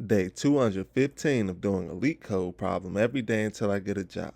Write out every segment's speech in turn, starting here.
Day 215 of doing a LeetCode problem every day until I get a job.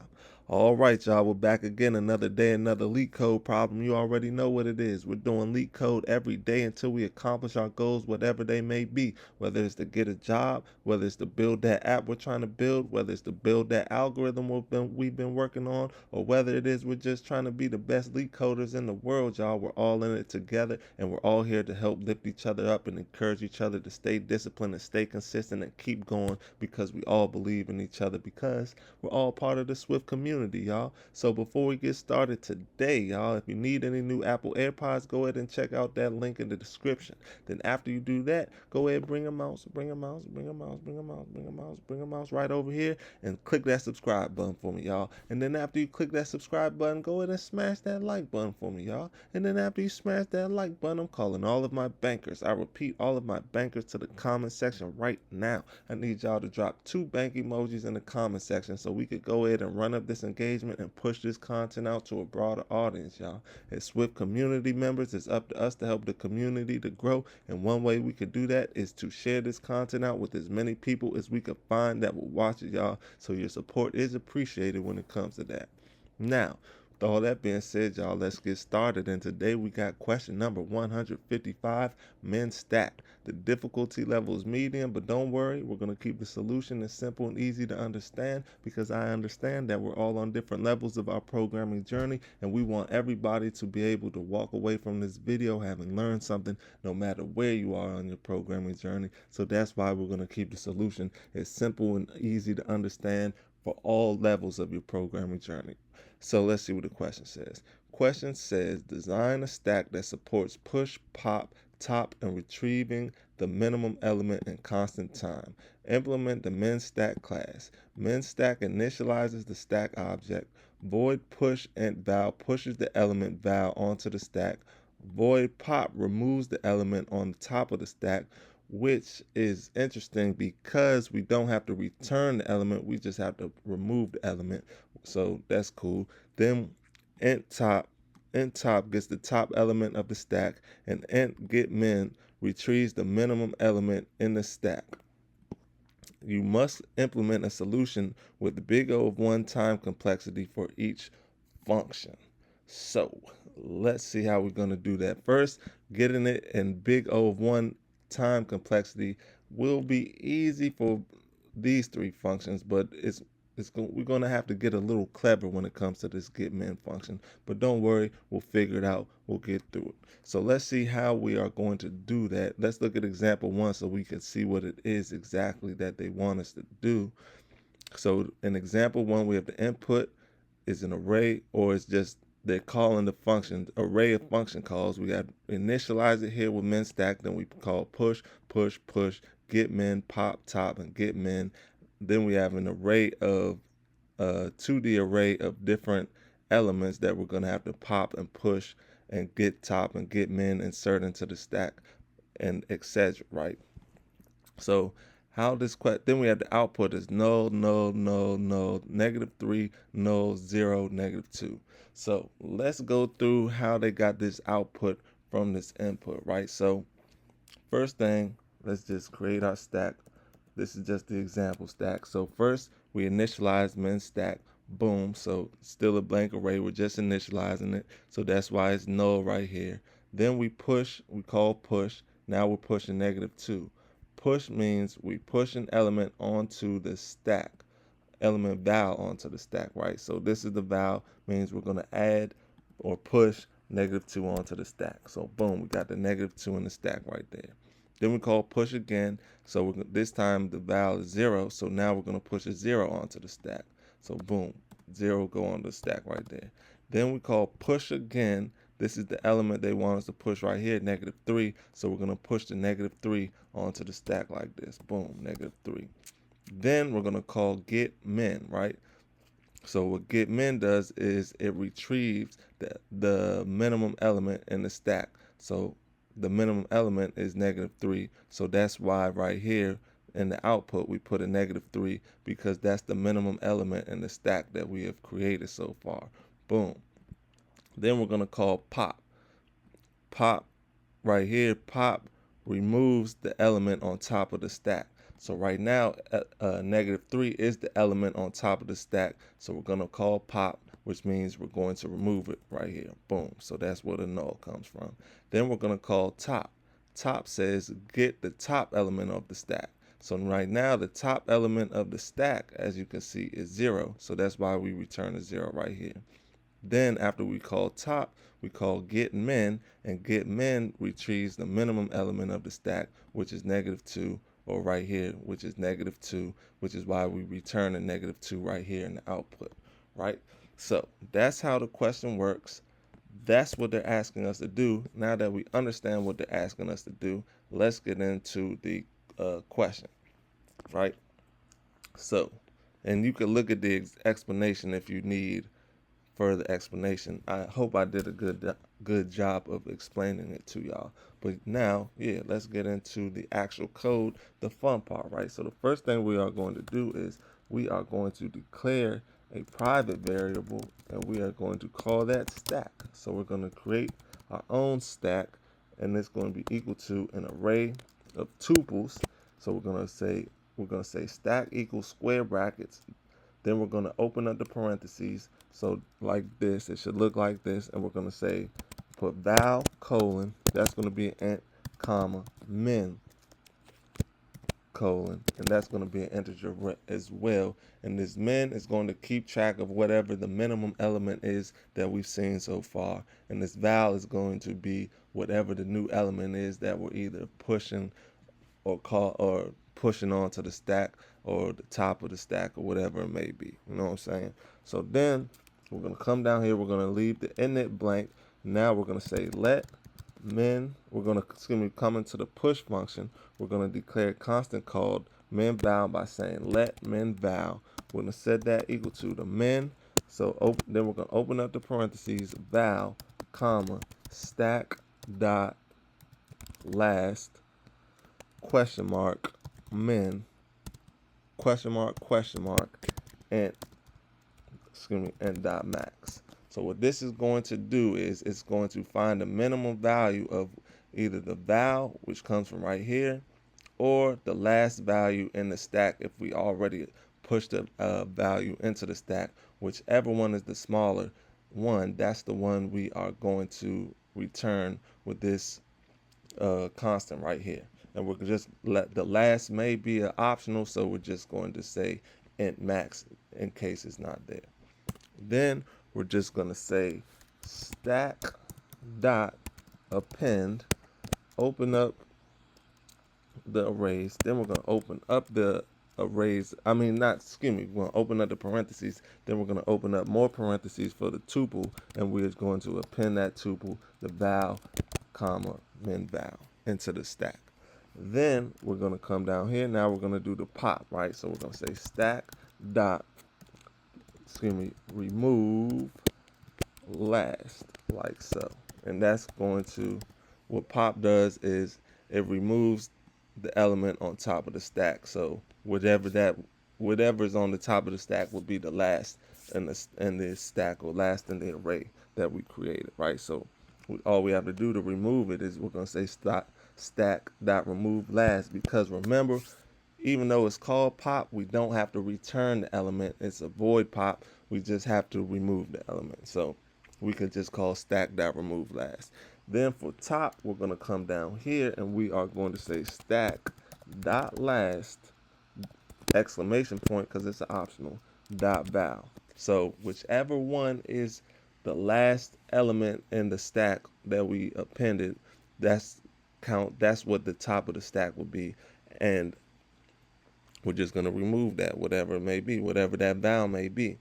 All right, y'all, we're back again. Another day, another LeetCode problem. You already know what it is. We're doing LeetCode every day until we accomplish our goals, whatever they may be. Whether it's to get a job, whether it's to build that app we're trying to build, whether it's to build that algorithm we've been working on, or whether it is we're just trying to be the best LeetCoders in the world, y'all. We're all in it together, and we're all here to help lift each other up and encourage each other to stay disciplined and stay consistent and keep going, because we all believe in each other, because we're all part of the Swift community, y'all. So before we get started today, y'all, if you need any new Apple AirPods, go ahead and check out that link in the description. Then after you do that, go ahead, bring a mouse right over here and click that subscribe button for me, y'all. And then after you click that subscribe button, go ahead and smash that like button for me, y'all. And then after you smash that like button, I'm calling all of my bankers. I repeat, all of my bankers to the comment section right now. I need y'all to drop 2 bank emojis in the comment section so we could go ahead and run up this engagement and push this content out to a broader audience, y'all. As Swift community members, it's up to us to help the community to grow, and one way we could do that is to share this content out with as many people as we could find that will watch it, y'all. So your support is appreciated when it comes to that. Now, with all that being said, y'all, let's get started. And today we got question number 155, men stack. The difficulty level is medium, but don't worry, we're going to keep the solution as simple and easy to understand, because I understand that we're all on different levels of our programming journey, and we want everybody to be able to walk away from this video having learned something, no matter where you are on your programming journey. So that's why we're going to keep the solution as simple and easy to understand for all levels of your programming journey. So let's see what the question says. Question says, design a stack that supports push, pop, top, and retrieving the minimum element in constant time. Implement the menStack class. MenStack initializes the stack object. Void push int val pushes the element val onto the stack. Void pop removes the element on the top of the stack, which is interesting because we don't have to return the element, we just have to remove the element. So that's cool. Then int top gets the top element of the stack, and int get min retrieves the minimum element in the stack. You must implement a solution with big O of 1 time complexity for each function. So let's see how we're going to do that. First, getting it in big O of 1 time complexity will be easy for these 3 functions, but we're going to have to get a little clever when it comes to this get min function. But don't worry, we'll figure it out. We'll get through it. So let's see how we are going to do that. Let's look at example 1 so we can see what it is exactly that they want us to do. So in example 1, we have the input is an array, or it's just they're calling the function array of function calls. We got initialize it here with menStack, then we call push, get min, pop, top, and get min. Then we have an array of 2D array of different elements that we're going to have to pop and push and get top and get min, insert into the stack, and etc. Right? So how this then we have the output is null, null, null, null, -3, null, 0, -2. So let's go through how they got this output from this input, right? So first thing, let's just create our stack. This is just the example stack. So first we initialize menStack. Boom. So still a blank array. We're just initializing it. So that's why it's null right here. Then we call push. Now we're pushing -2. Push means we push an element onto the stack, element val onto the stack, right? So this is the val, means we're going to add or push -2 onto the stack. So boom, we got the -2 in the stack right there. Then we call push again. So this time the val is 0. So now we're going to push a 0 onto the stack. So boom, 0 go on the stack right there. Then we call push again. This is the element they want us to push right here, -3. So we're going to push the -3 onto the stack like this. Boom, -3. Then we're going to call get min, right? So what get min does is it retrieves the minimum element in the stack. So the minimum element is -3. So that's why right here in the output we put a -3, because that's the minimum element in the stack that we have created so far. Boom. Then we're going to call pop. Pop right here, pop removes the element on top of the stack. So right now, -3 is the element on top of the stack. So we're going to call pop, which means we're going to remove it right here. Boom. So that's where the null comes from. Then we're going to call top. Top says get the top element of the stack. So right now, the top element of the stack, as you can see, is 0. So that's why we return a 0 right here. Then after we call top, we call get min, and get min retrieves the minimum element of the stack, which is -2, or right here, which is -2, which is why we return a -2 right here in the output, right? So that's how the question works. That's what they're asking us to do. Now that we understand what they're asking us to do, let's get into the question, right? So, and you can look at the explanation if you need further explanation. I hope I did a good job of explaining it to y'all. But now, yeah, let's get into the actual code, the fun part, right? So the first thing we are going to do is we are going to declare a private variable, and we are going to call that stack. So we're going to create our own stack, and it's going to be equal to an array of tuples. So we're going to say stack equals square brackets. Then we're going to open up the parentheses. So like this, it should look like this. And we're going to say, put val colon, that's going to be an int, comma, min colon, and that's going to be an integer as well. And this min is going to keep track of whatever the minimum element is that we've seen so far. And this val is going to be whatever the new element is that we're either pushing or pushing onto the stack or the top of the stack or whatever it may be. You know what I'm saying? So then we're going to come down here. We're going to leave the init blank. Now we're going to say let min. We're going to come into the push function. We're going to declare a constant called min val by saying let min val. We're going to set that equal to the min. So then we're going to open up the parentheses val, comma, stack dot last question mark min question mark and and dot max. So what this is going to do is it's going to find the minimum value of either the val, which comes from right here, or the last value in the stack if we already pushed the value into the stack. Whichever one is the smaller one, that's the one we are going to return with this constant right here. And we're just let the last may be an optional, so we're just going to say int max in case it's not there. Then we're just going to say stack dot append, open up the arrays. Then we're going to open up the arrays. We're going to open up the parentheses. Then we're going to open up more parentheses for the tuple, and we're going to append that tuple, the val, comma, min val, into the stack. Then we're going to come down here. Now we're going to do the pop, right? So we're going to say stack dot, remove last, like so. And that's going to, what pop does is it removes the element on top of the stack. So whatever is on the top of the stack will be the last in the stack, or last in the array that we created, right? So all we have to do to remove it is we're going to say stack dot remove last, because remember, even though it's called pop, we don't have to return the element. It's a void pop. We just have to remove the element. So we can just call stack dot remove last. Then for top, we're going to come down here and we are going to say stack dot last exclamation point, because it's an optional, dot val. So whichever one is the last element in the stack that we appended, that's what the top of the stack will be. And we're just going to remove that, whatever it may be, whatever that val may be.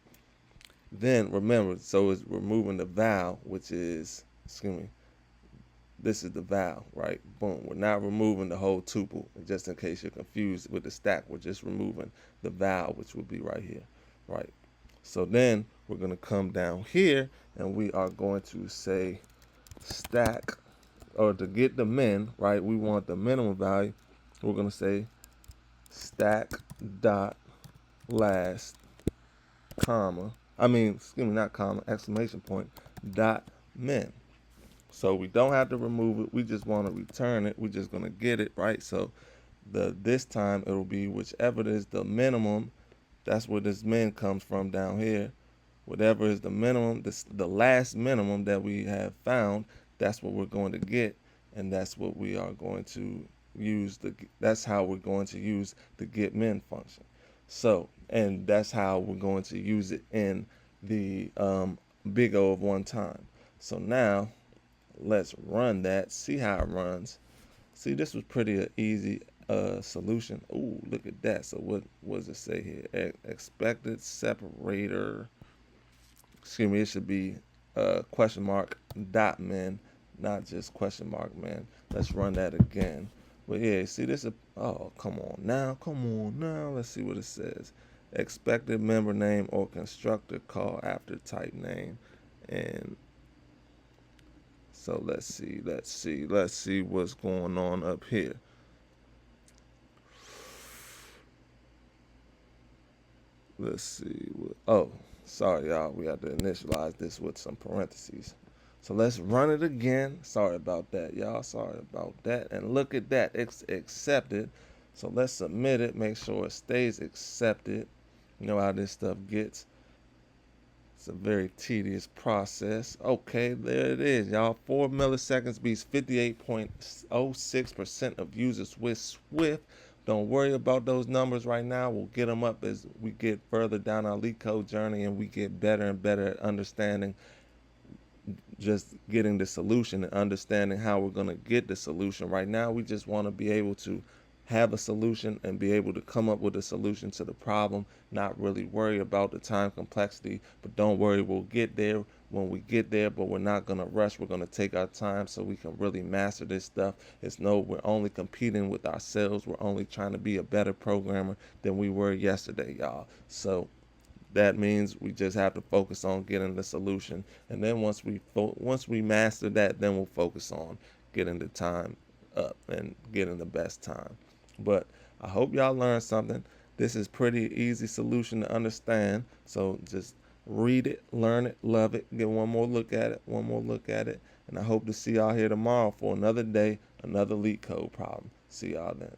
Then remember, so it's removing the val, which is, this is the val, right? Boom. We're not removing the whole tuple, just in case you're confused with the stack. We're just removing the val, which would be right here, right? So then we're going to come down here and we are going to say stack, or to get the min, right? We want the minimum value. We're going to say stack dot last, comma, not comma, exclamation point, dot min. So we don't have to remove it. We just want to return it. We're just going to get it, right? So this time it'll be whichever is the minimum. That's where this min comes from down here. Whatever is the minimum, the last minimum that we have found, that's what we're going to get, and that's what we are going to use. That's how we're going to use the get min function. So, and that's how we're going to use it in the big O of one time. So now let's run that, see how it runs. See, this was pretty easy solution. Ooh, look at that. So what does it say here? Expected separator. Excuse me, it should be question mark dot min, not just question mark min. Let's run that again. But yeah, see this is, oh, come on now. Let's see what it says. Expected member name or constructor call after type name. And so let's see what's going on up here. Let's see. Oh, sorry, y'all. We have to initialize this with some parentheses. So let's run it again. Sorry about that, y'all. Sorry about that. And look at that. It's accepted. So let's submit it. Make sure it stays accepted. You know how this stuff gets. It's a very tedious process. Okay, there it is, y'all. 4 milliseconds beats 58.06% of users with Swift. Don't worry about those numbers right now. We'll get them up as we get further down our LeetCode journey and we get better and better at understanding just getting the solution and understanding how we're going to get the solution. Right now, we just want to be able to have a solution and be able to come up with a solution to the problem, not really worry about the time complexity. But don't worry, we'll get there when we get there, but we're not going to rush. We're going to take our time so we can really master this stuff. We're only competing with ourselves. We're only trying to be a better programmer than we were yesterday, y'all. So that means we just have to focus on getting the solution. And then once we master that, then we'll focus on getting the time up and getting the best time. But I hope y'all learned something. This is pretty easy solution to understand. So just read it, learn it, love it, get one more look at it. And I hope to see y'all here tomorrow for another day, another LeetCode problem. See y'all then.